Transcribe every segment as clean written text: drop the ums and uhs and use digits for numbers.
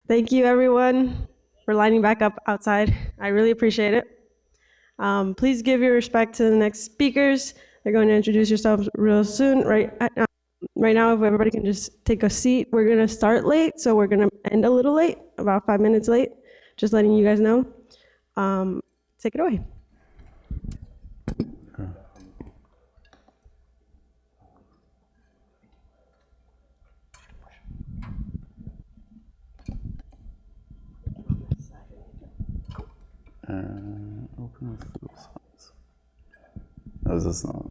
Thank you, everyone, for lining back up outside. I really appreciate it. Please give your respect to the next speakers. They're going to introduce yourselves real soon. Right now, if everybody can just take a seat. We're going to start late, so we're going to end a little late, about 5 minutes late. Just letting you guys know. Take it away. Open with Google Slides. Oh, is this not?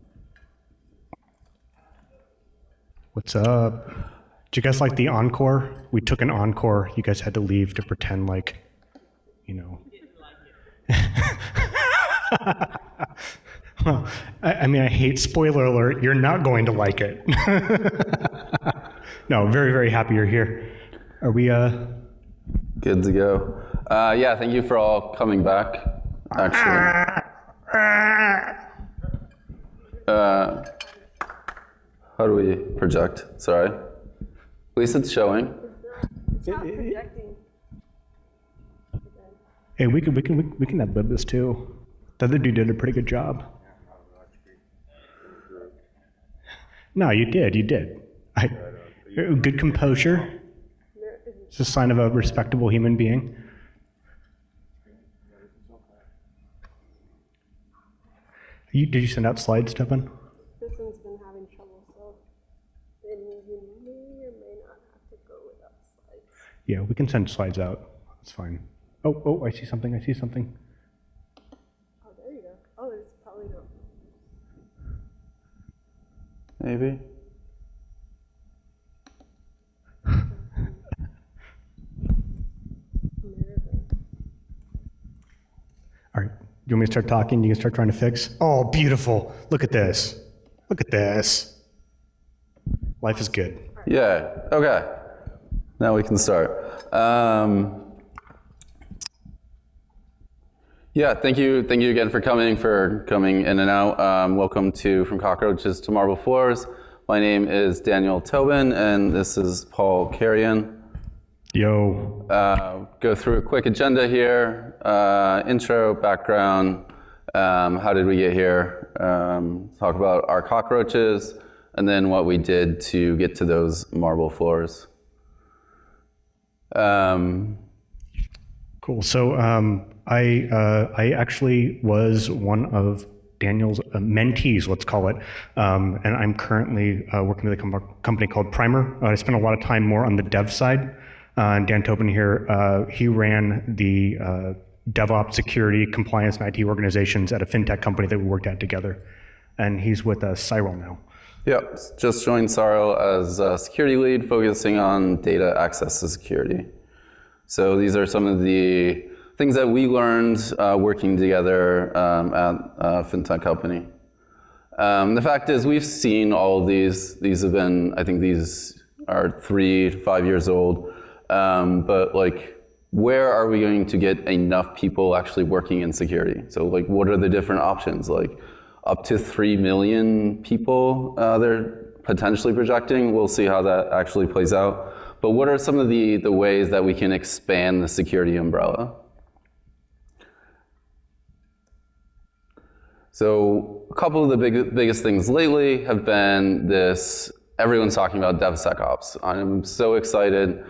What's up? Did you guys like the Encore? We took an Encore. You guys had to leave to pretend like, you know. Well, I mean, I hate spoiler alert. You're not going to like it. No, very, very happy you're here. Are we, Good to go. Yeah, thank you for all coming back, actually. How do we project? Sorry. At least it's showing. It's not projecting. hey, we can ad-lib this too. The other dude did a pretty good job. No, you did. Good composure. It's a sign of a respectable human being. Did you send out slides, Tobin? This one's been having trouble, so then you may or may not have to go without slides. Yeah, we can send slides out. That's fine. Oh, I see something. Oh, there you go. Oh, there's probably no. Maybe. All right, you want me to start talking? You can start trying to fix? Oh, beautiful. Look at this. Life is good. Yeah, okay. Now we can start. Yeah, thank you again for coming in and out. Welcome to From Cockroaches to Marble Floors. My name is Daniel Tobin, and this is Paul Karayan. Yo. Go through a quick agenda here. Intro, background, how did we get here? Talk about our cockroaches, and then what we did to get to those marble floors. Cool. So I actually was one of Daniel's mentees, let's call it, and I'm currently working with a company called Primer. I spent a lot of time more on the dev side. Dan Tobin here, he ran the DevOps, security, compliance, and IT organizations at a fintech company that we worked at together. And he's with Cyril now. Yep, just joined Cyril as a security lead, focusing on data access to security. So these are some of the things that we learned working together at a fintech company. The fact is, we've seen all of these. These have been, I think these are 3 to 5 years old. But like, where are we going to get enough people actually working in security? So like, what are the different options? Like, up to 3 million people they're potentially projecting. We'll see how that actually plays out. But what are some of the ways that we can expand the security umbrella? So a couple of the biggest things lately have been this, everyone's talking about DevSecOps. I'm so excited.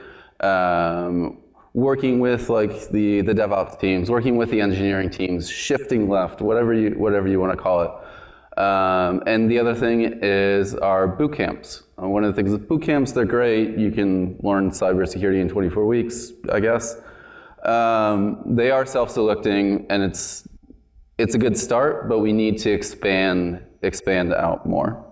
Working with like the DevOps teams, working with the engineering teams, shifting left, whatever you want to call it. And the other thing is our boot camps. One of the things with boot camps, they're great. You can learn cybersecurity in 24 weeks, I guess. They are self-selecting, and it's a good start, but we need to expand out more.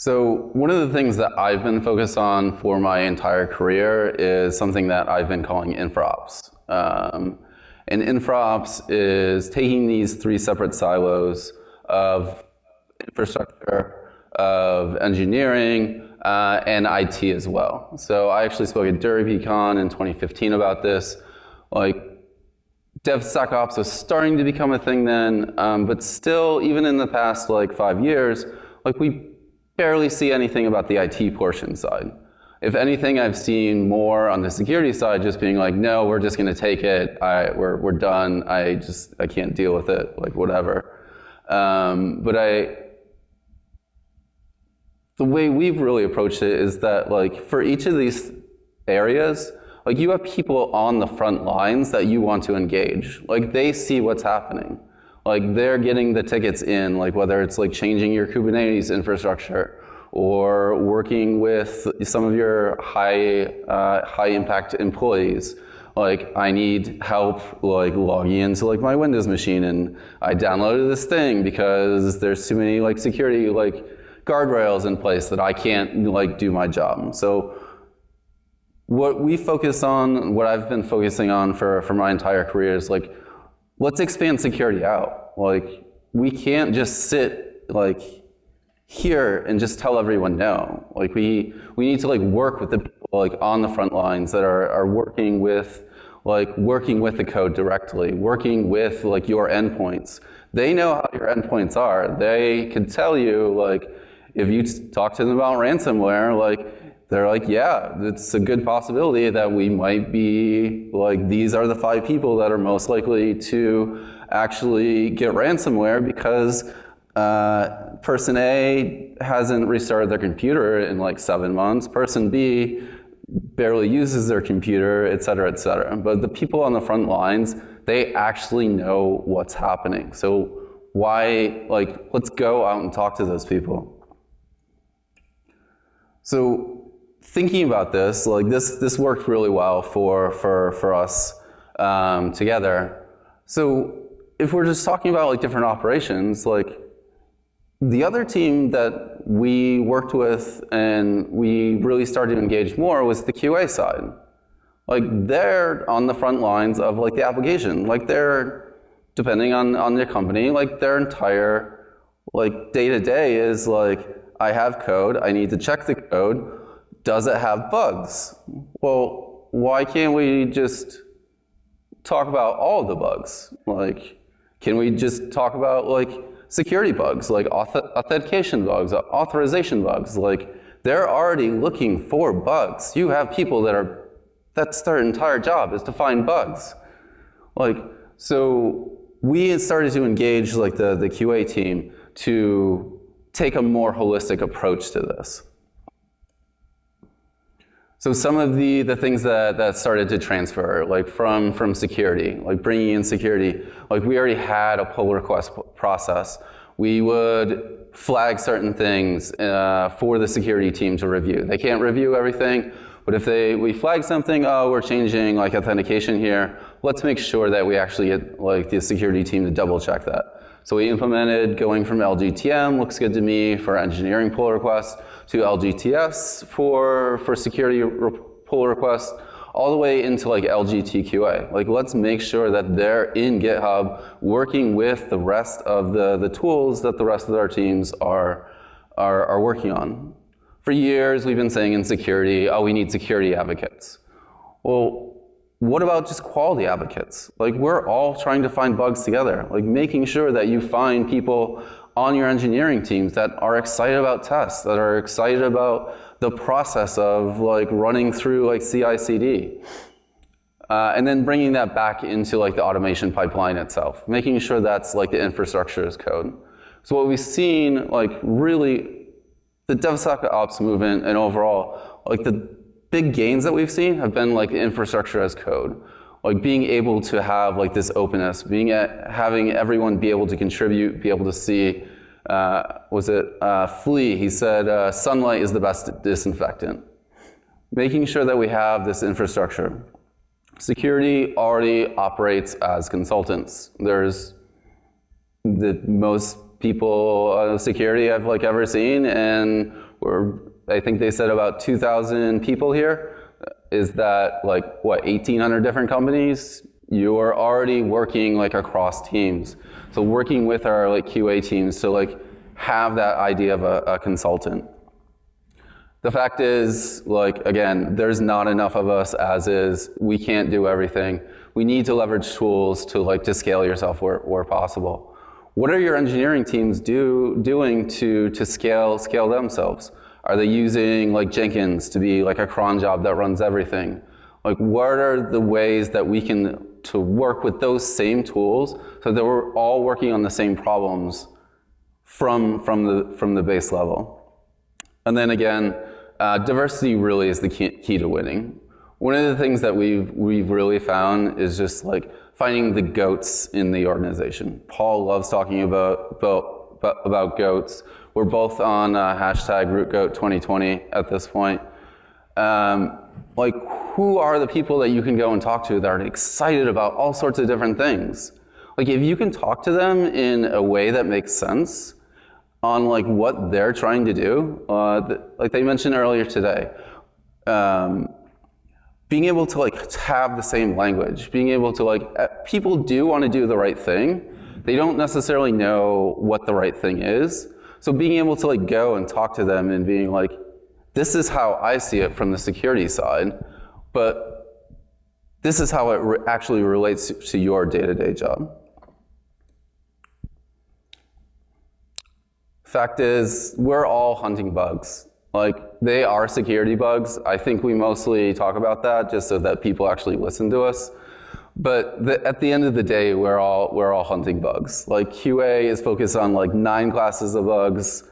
So one of the things that I've been focused on for my entire career is something that I've been calling infraops. And infraops is taking these 3 separate silos of infrastructure, of engineering, and IT as well. So I actually spoke at DuraPeCon in 2015 about this. Like, DevSecOps was starting to become a thing then, but still, even in the past like 5 years, like we barely see anything about the IT portion side. If anything, I've seen more on the security side just being like, no, we're just going to take it. We're done. I can't deal with it, like whatever. The way we've really approached it is that like for each of these areas, like you have people on the front lines that you want to engage. Like they see what's happening. Like they're getting the tickets in, like whether it's like changing your Kubernetes infrastructure or working with some of your high impact employees. Like I need help like logging into like my Windows machine, and I downloaded this thing because there's too many like security like guardrails in place that I can't like do my job. So what we focus on, what I've been focusing on for my entire career is like, let's expand security out. Like we can't just sit like here and just tell everyone no. Like we need to like work with the people like on the front lines that are working with the code directly, working with like your endpoints. They know how your endpoints are. They can tell you like if you talk to them about ransomware, like they're like, yeah, it's a good possibility that we might be like, these are the 5 people that are most likely to actually get ransomware because person A hasn't restarted their computer in like 7 months. Person B barely uses their computer, et cetera, et cetera. But the people on the front lines, they actually know what's happening. So why, like, let's go out and talk to those people. So thinking about this, like this worked really well for us together. So if we're just talking about like different operations, like the other team that we worked with and we really started to engage more was the QA side. Like they're on the front lines of like the application. Like they're, depending on their company, like their entire like day-to-day is like, I have code, I need to check the code, does it have bugs? Well, why can't we just talk about all of the bugs? Like, can we just talk about like security bugs, like authentication bugs, authorization bugs? Like, they're already looking for bugs. You have people that's their entire job is to find bugs. Like, so we started to engage like the QA team to take a more holistic approach to this. So some of the things that started to transfer, like from security, like bringing in security, like we already had a pull request process. We would flag certain things for the security team to review. They can't review everything, but if we flag something, oh, we're changing like authentication here, let's make sure that we actually get like the security team to double check that. So we implemented going from LGTM, looks good to me, for engineering pull requests, to LGTS for security pull requests, all the way into like LGTQA. Like let's make sure that they're in GitHub working with the rest of the tools that the rest of our teams are working on. For years, we've been saying in security, oh, we need security advocates. Well, what about just quality advocates? Like we're all trying to find bugs together, like making sure that you find people on your engineering teams that are excited about tests, that are excited about the process of like running through like CI/CD. And then bringing that back into like the automation pipeline itself, making sure that's like the infrastructure as code. So what we've seen, like really, the DevSecOps movement and overall, like the big gains that we've seen have been like infrastructure as code, like being able to have like this openness, having everyone be able to contribute, be able to see. Flea? He said sunlight is the best disinfectant. Making sure that we have this infrastructure. Security already operates as consultants. There's the most people security I've like ever seen, and I think they said about 2,000 people here. Is that like, what, 1,800 different companies? You are already working like across teams. So working with our like QA teams to like have that idea of a consultant. The fact is, like, again, there's not enough of us as is. We can't do everything. We need to leverage tools to scale yourself where possible. What are your engineering teams doing to scale themselves? Are they using like Jenkins to be like a cron job that runs everything? Like, what are the ways that we can to work with those same tools so that we're all working on the same problems from the base level? And then again, diversity really is the key to winning. One of the things that we've really found is just like finding the goats in the organization. Paul loves talking about goats. We're both on hashtag RootGoat2020 at this point. Like, who are the people that you can go and talk to that are excited about all sorts of different things? Like, if you can talk to them in a way that makes sense on like what they're trying to do, like they mentioned earlier today, being able to like have the same language, being able to like, people do want to do the right thing. They don't necessarily know what the right thing is. So being able to like go and talk to them and being like, this is how I see it from the security side, but this is how it actually relates to your day-to-day job. Fact is, we're all hunting bugs. Like, they are security bugs. I think we mostly talk about that just so that people actually listen to us. But at the end of the day, we're all hunting bugs. Like, QA is focused on like 9 classes of bugs,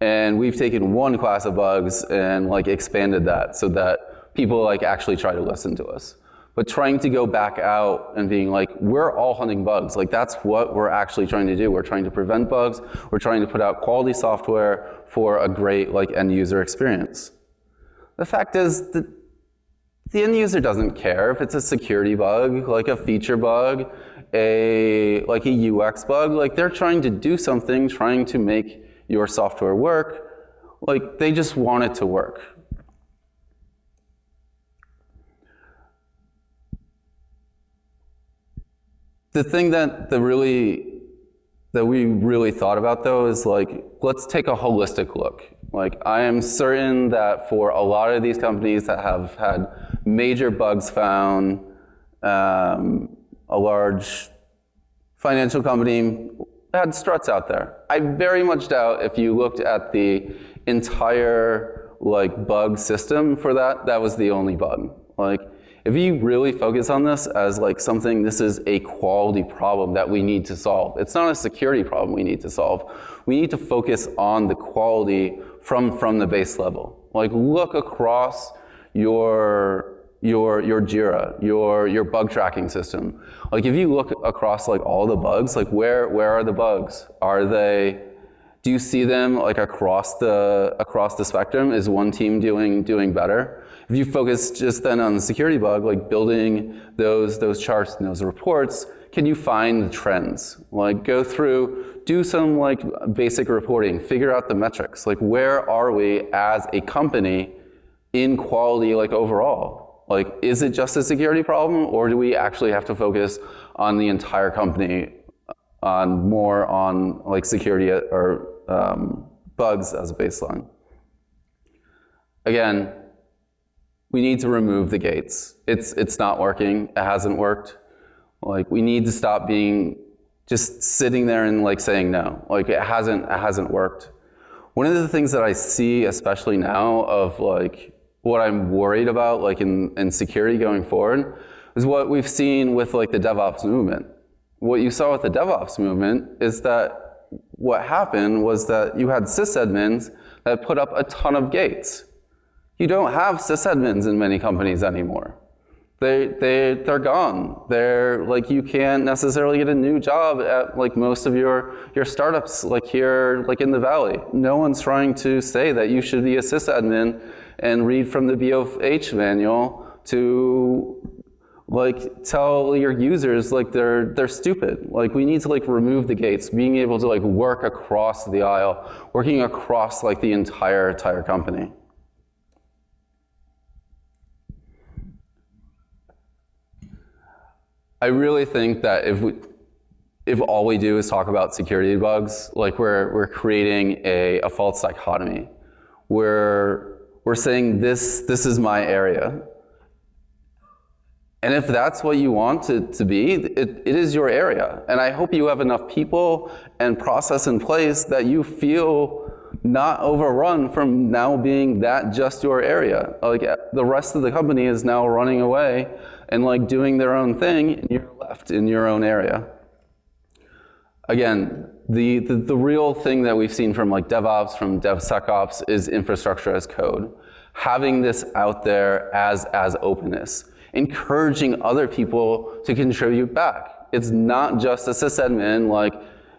and we've taken 1 class of bugs and like expanded that so that people like actually try to listen to us. But trying to go back out and being like, we're all hunting bugs. Like, that's what we're actually trying to do. We're trying to prevent bugs. We're trying to put out quality software for a great like end user experience. The fact is that the end user doesn't care if it's a security bug, like a feature bug, like a UX bug. Like, they're trying to do something, trying to make your software work. Like, they just want it to work. The thing that we really thought about though is like, let's take a holistic look. Like, I am certain that for a lot of these companies that have had major bugs found, a large financial company had struts out there. I very much doubt if you looked at the entire like bug system for that was the only bug. Like, if you really focus on this as like something, this is a quality problem that we need to solve. It's not a security problem we need to solve. We need to focus on the quality from the base level. Like, look across your Jira, your bug tracking system. Like, if you look across like all the bugs, like where are the bugs? Do you see them like across the spectrum? Is one team doing better? If you focus just then on the security bug, like building those charts and those reports, can you find the trends? Like, go through, do some like basic reporting, figure out the metrics. Like, where are we as a company in quality, like overall? Like, is it just a security problem, or do we actually have to focus on the entire company, more on like security or bugs as a baseline? Again, we need to remove the gates. It's not working. It hasn't worked. Like, we need to stop being just sitting there and like saying no. Like, it hasn't worked. One of the things that I see, especially now, of like what I'm worried about, like in security going forward, is what we've seen with like the DevOps movement. What you saw with the DevOps movement is that what happened was that you had sysadmins that put up a ton of gates. You don't have sysadmins in many companies anymore. They're gone. They're like, you can't necessarily get a new job at like most of your startups like here, like in the Valley. No one's trying to say that you should be a sysadmin and read from the BOH manual to like tell your users like they're stupid. Like, we need to like remove the gates, being able to like work across the aisle, working across like the entire company. I really think that if all we do is talk about security bugs, like we're creating a false dichotomy. We're saying this is my area. And if that's what you want it to be, it is your area. And I hope you have enough people and process in place that you feel not overrun from now being that just your area. Like the rest of the company is now running away and like doing their own thing, and you're left in your own area. Again, the real thing that we've seen from like DevOps, from DevSecOps, is infrastructure as code. Having this out there as openness, encouraging other people to contribute back. It's not just a sysadmin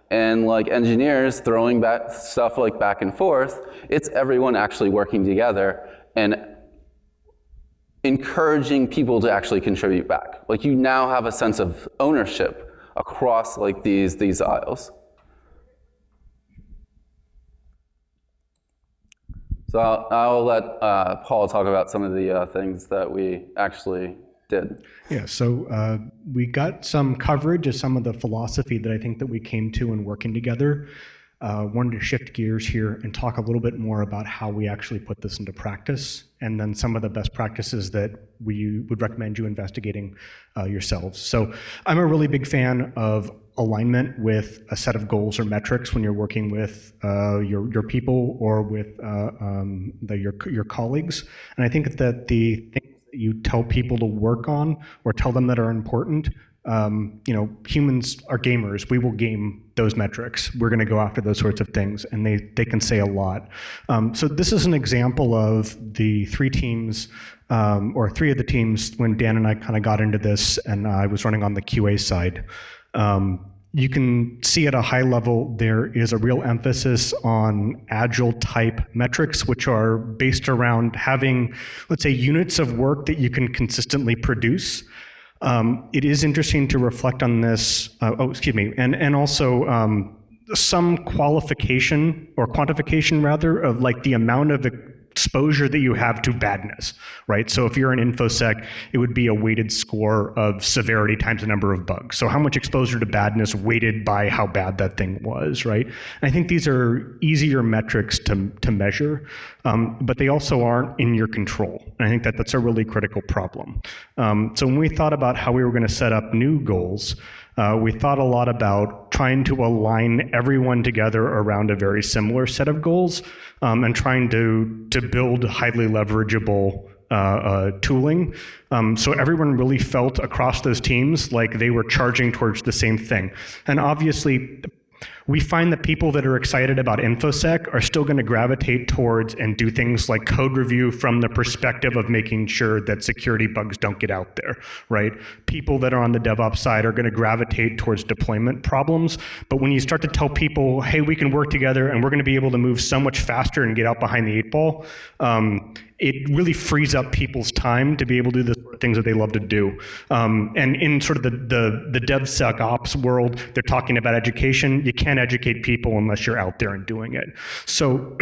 and engineers throwing back stuff like back and forth. It's everyone actually working together and encouraging people to actually contribute back. Like you now have a sense of ownership across like these aisles. So I'll let Paul talk about some of the things that we actually did. Yeah, so we got some coverage of some of the philosophy that I think that we came to in working together. Wanted to shift gears here and talk a little bit more about how we actually put this into practice, and then some of the best practices that we would recommend you investigating yourselves. So I'm a really big fan of alignment with a set of goals or metrics when you're working with your people or with your colleagues. And I think that the things that you tell people to work on or tell them that are important, humans are gamers. We will game those metrics. We're going to go after those sorts of things, and they can say a lot. So this is an example of the three teams, or three of the teams when Dan and I kind of got into this, and I was running on the QA side. You can see at a high level there is a real emphasis on agile type metrics, which are based around having, let's say, units of work that you can consistently produce. It is interesting to reflect on this, and also some qualification or quantification rather of like the amount of exposure that you have to badness, right? So if you're an InfoSec, it would be a weighted score of severity times the number of bugs. So how much exposure to badness weighted by how bad that thing was, right? And I think these are easier metrics to measure, but they also aren't in your control. And I think that that's a really critical problem. So when we thought about how we were going to set up new goals, we thought a lot about trying to align everyone together around a very similar set of goals, and trying to build highly leverageable tooling. So everyone really felt across those teams like they were charging towards the same thing. And obviously, we find that people that are excited about InfoSec are still going to gravitate towards and do things like code review from the perspective of making sure that security bugs don't get out there, right? People that are on the DevOps side are going to gravitate towards deployment problems. But when you start to tell people, hey, we can work together and we're going to be able to move so much faster and get out behind the 8-ball, it really frees up people's time to be able to do the sort of things that they love to do. And in sort of the DevSecOps world, they're talking about education. You can't educate people unless you're out there and doing it. So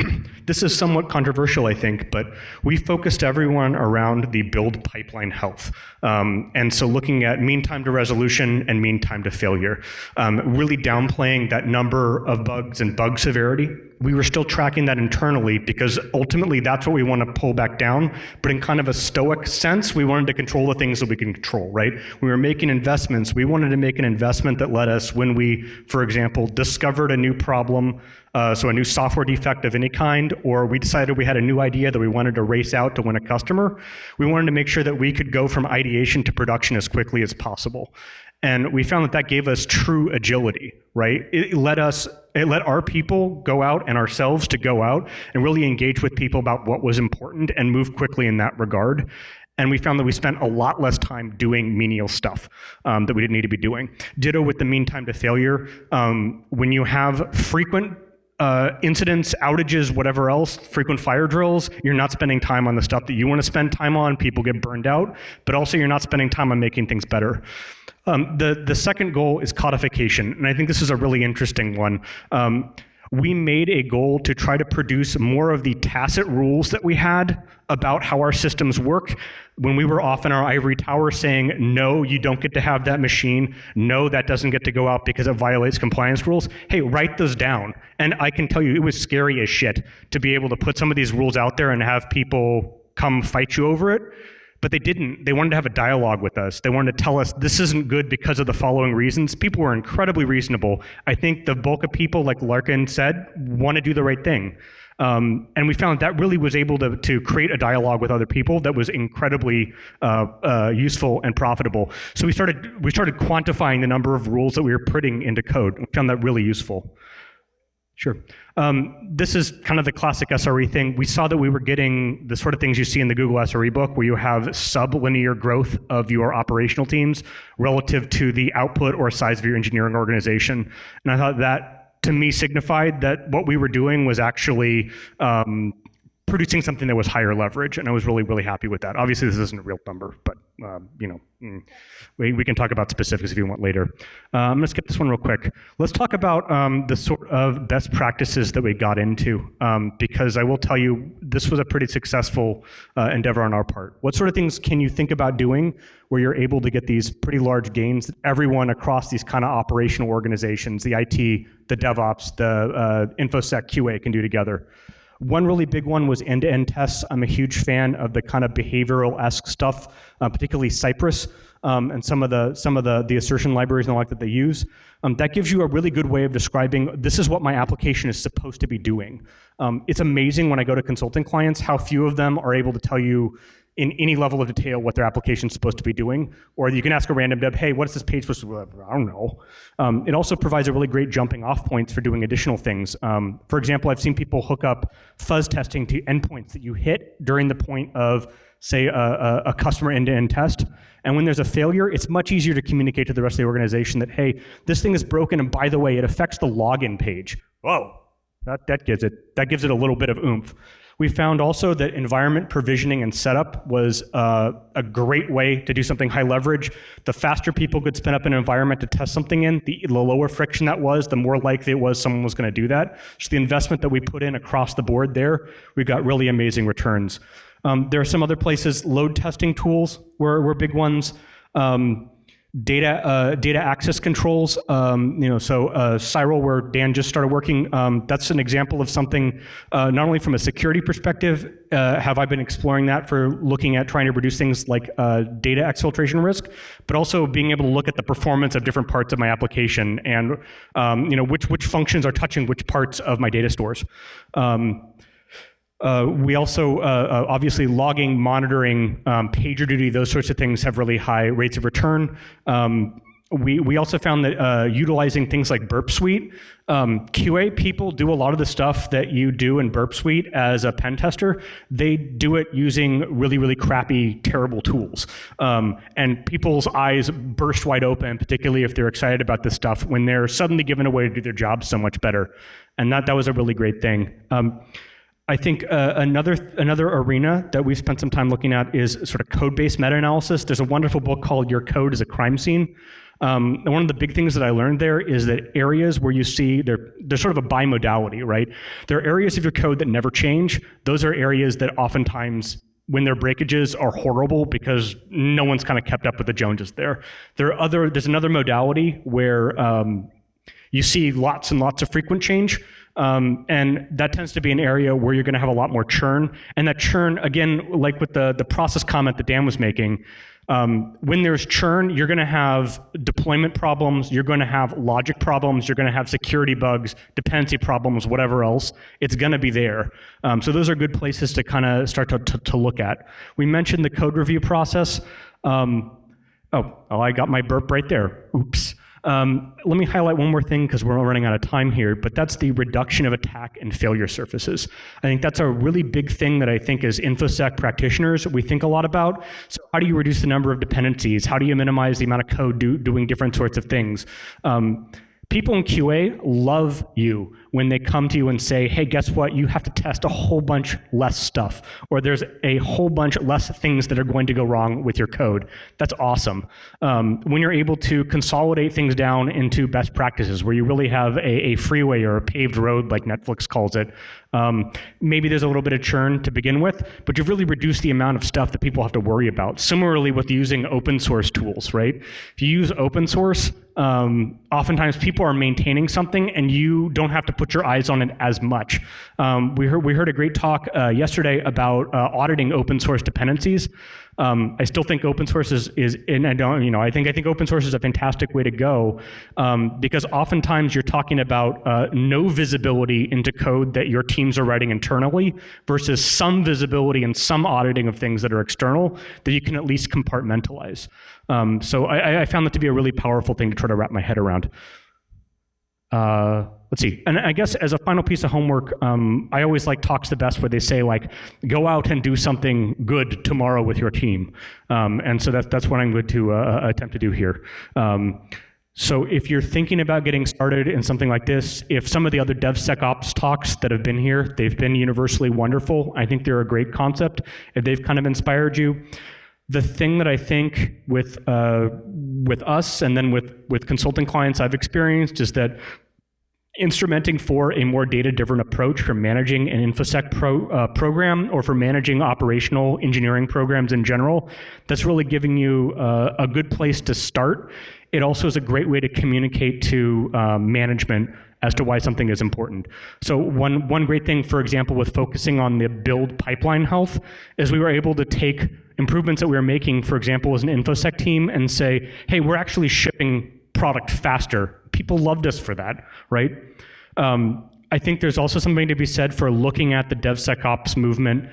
this is somewhat controversial, I think, but we focused everyone around the build pipeline health. And so looking at mean time to resolution and mean time to failure, really downplaying that number of bugs and bug severity. We were still tracking that internally because ultimately that's what we want to pull back down, but in kind of a stoic sense, we wanted to control the things that we can control, right? We were making investments. We wanted to make an investment that let us, when we, for example, discovered a new problem, so a new software defect of any kind, or we decided we had a new idea that we wanted to race out to win a customer, we wanted to make sure that we could go from ideation to production as quickly as possible. And we found that that gave us true agility, right? It let our people go out and ourselves to go out and really engage with people about what was important and move quickly in that regard. And we found that we spent a lot less time doing menial stuff that we didn't need to be doing. Ditto with the mean time to failure. When you have frequent incidents, outages, whatever else, frequent fire drills, you're not spending time on the stuff that you want to spend time on, people get burned out, but also you're not spending time on making things better. The second goal is codification, and I think this is a really interesting one. We made a goal to try to produce more of the tacit rules that we had about how our systems work when we were off in our ivory tower saying, no, you don't get to have that machine. No, that doesn't get to go out because it violates compliance rules. Hey, write those down. And I can tell you it was scary as shit to be able to put some of these rules out there and have people come fight you over it. But they didn't. They wanted to have a dialogue with us. They wanted to tell us this isn't good because of the following reasons. People were incredibly reasonable. I think the bulk of people, like Larkin said, want to do the right thing. And we found that really was able to create a dialogue with other people that was incredibly useful and profitable. So we started quantifying the number of rules that we were putting into code. We found that really useful. Sure. This is kind of the classic SRE thing. We saw that we were getting the sort of things you see in the Google SRE book, where you have sublinear growth of your operational teams relative to the output or size of your engineering organization. And I thought that, to me, signified that what we were doing was actually producing something that was higher leverage, and I was really, really happy with that. Obviously, this isn't a real number, but we can talk about specifics if you want later. I'm going to skip this one real quick. Let's talk about the sort of best practices that we got into, because I will tell you, this was a pretty successful endeavor on our part. What sort of things can you think about doing where you're able to get these pretty large gains that everyone across these kind of operational organizations, the IT, the DevOps, the InfoSec, QA can do together? One really big one was end-to-end tests. I'm a huge fan of the kind of behavioral-esque stuff, particularly Cypress, and some of the assertion libraries and the like that they use. That gives you a really good way of describing, this is what my application is supposed to be doing. It's amazing when I go to consulting clients how few of them are able to tell you in any level of detail what their application is supposed to be doing. Or you can ask a random dev, hey, what is this page supposed to be? I don't know. It also provides a really great jumping off points for doing additional things. For example, I've seen people hook up fuzz testing to endpoints that you hit during the point of, say, a customer end-to-end test. And when there's a failure, it's much easier to communicate to the rest of the organization that, hey, this thing is broken, and by the way, it affects the login page. Whoa, that gives it a little bit of oomph. We found also that environment provisioning and setup was a great way to do something high leverage. The faster people could spin up an environment to test something in, the lower friction that was, the more likely it was someone was going to do that. So the investment that we put in across the board there, we got really amazing returns. There are some other places. Load testing tools were big ones. Data access controls, so Cyril, where Dan just started working, that's an example of something, not only from a security perspective, have I been exploring that for looking at trying to reduce things like data exfiltration risk, but also being able to look at the performance of different parts of my application and, which functions are touching which parts of my data stores. We also, obviously, logging, monitoring, PagerDuty, those sorts of things have really high rates of return. We also found that utilizing things like Burp Suite, QA people do a lot of the stuff that you do in Burp Suite as a pen tester. They do it using really, really crappy, terrible tools. And people's eyes burst wide open, particularly if they're excited about this stuff, when they're suddenly given a way to do their job so much better. And that was a really great thing. I think another arena that we've spent some time looking at is sort of code-based meta-analysis. There's a wonderful book called Your Code is a Crime Scene. And one of the big things that I learned there is that areas where you see, there's sort of a bimodality, right? There are areas of your code that never change. Those are areas that oftentimes, when their breakages are horrible because no one's kind of kept up with the Joneses there. There's another modality where you see lots and lots of frequent change. And that tends to be an area where you're going to have a lot more churn. And that churn, again, like with the process comment that Dan was making, when there's churn, you're going to have deployment problems, you're going to have logic problems, you're going to have security bugs, dependency problems, whatever else. It's going to be there. So those are good places to kind of start to look at. We mentioned the code review process. I got my burp right there. Oops. Let me highlight one more thing because we're running out of time here, but that's the reduction of attack and failure surfaces. I think that's a really big thing that I think as InfoSec practitioners we think a lot about. So how do you reduce the number of dependencies? How do you minimize the amount of code doing different sorts of things? People in QA love you when they come to you and say, hey, guess what? You have to test a whole bunch less stuff, or there's a whole bunch less things that are going to go wrong with your code. That's awesome. When you're able to consolidate things down into best practices, where you really have a freeway or a paved road, like Netflix calls it, maybe there's a little bit of churn to begin with, but you've really reduced the amount of stuff that people have to worry about. Similarly with using open source tools, right? If you use open source, oftentimes people are maintaining something and you don't have to put your eyes on it as much. We heard a great talk yesterday about auditing open source dependencies. I still think open source I think open source is a fantastic way to go, because oftentimes you're talking about no visibility into code that your teams are writing internally versus some visibility and some auditing of things that are external that you can at least compartmentalize. So I found that to be a really powerful thing to try to wrap my head around. Let's see, and I guess as a final piece of homework, I always like Talks the Best where they say, like, go out and do something good tomorrow with your team. And so that's what I'm going to attempt to do here. So if you're thinking about getting started in something like this, if some of the other DevSecOps talks that have been here, they've been universally wonderful. I think they're a great concept. If they've kind of inspired you, the thing that I think with us and then with consulting clients I've experienced is that instrumenting for a more data-driven approach for managing an InfoSec program or for managing operational engineering programs in general, that's really giving you a good place to start. It also is a great way to communicate to management as to why something is important. So one great thing, for example, with focusing on the build pipeline health is we were able to take improvements that we were making, for example, as an InfoSec team and say, hey, we're actually shipping product faster. People loved us for that, right? I think there's also something to be said for looking at the DevSecOps movement,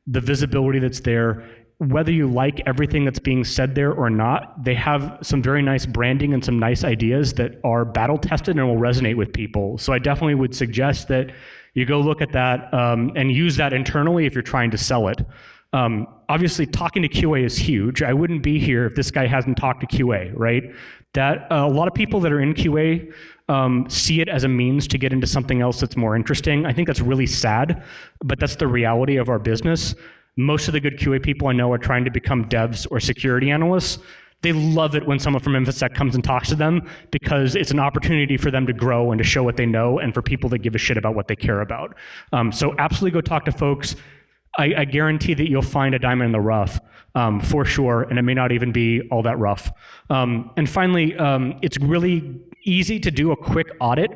the visibility that's there. Whether you like everything that's being said there or not, they have some very nice branding and some nice ideas that are battle tested and will resonate with people. So I definitely would suggest that you go look at that and use that internally if you're trying to sell it. Obviously, talking to QA is huge. I wouldn't be here if this guy hasn't talked to QA, right? That a lot of people that are in QA see it as a means to get into something else that's more interesting. I think that's really sad, but that's the reality of our business. Most of the good QA people I know are trying to become devs or security analysts. They love it when someone from InfoSec comes and talks to them because it's an opportunity for them to grow and to show what they know and for people that give a shit about what they care about. So absolutely go talk to folks. I guarantee that you'll find a diamond in the rough, for sure, and it may not even be all that rough. And finally, it's really easy to do a quick audit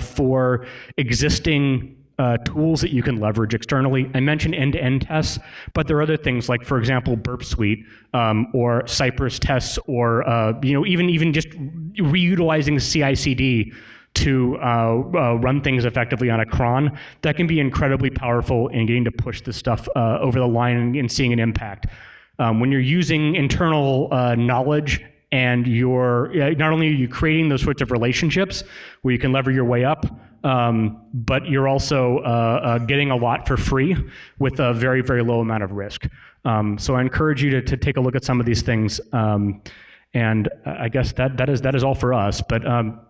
for existing tools that you can leverage externally. I mentioned end-to-end tests, but there are other things like, for example, Burp Suite or Cypress tests, or even just reutilizing CI/CD to run things effectively on a cron. That can be incredibly powerful in getting to push this stuff over the line and seeing an impact. When you're using internal knowledge and you're not only are you creating those sorts of relationships where you can lever your way up, but you're also getting a lot for free with a very, very low amount of risk. So I encourage you to take a look at some of these things. And I guess that is all for us. But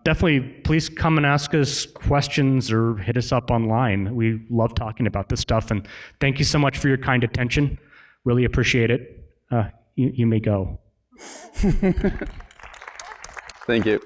definitely, please come and ask us questions or hit us up online. We love talking about this stuff. And thank you so much for your kind attention. Really appreciate it. You may go. Thank you.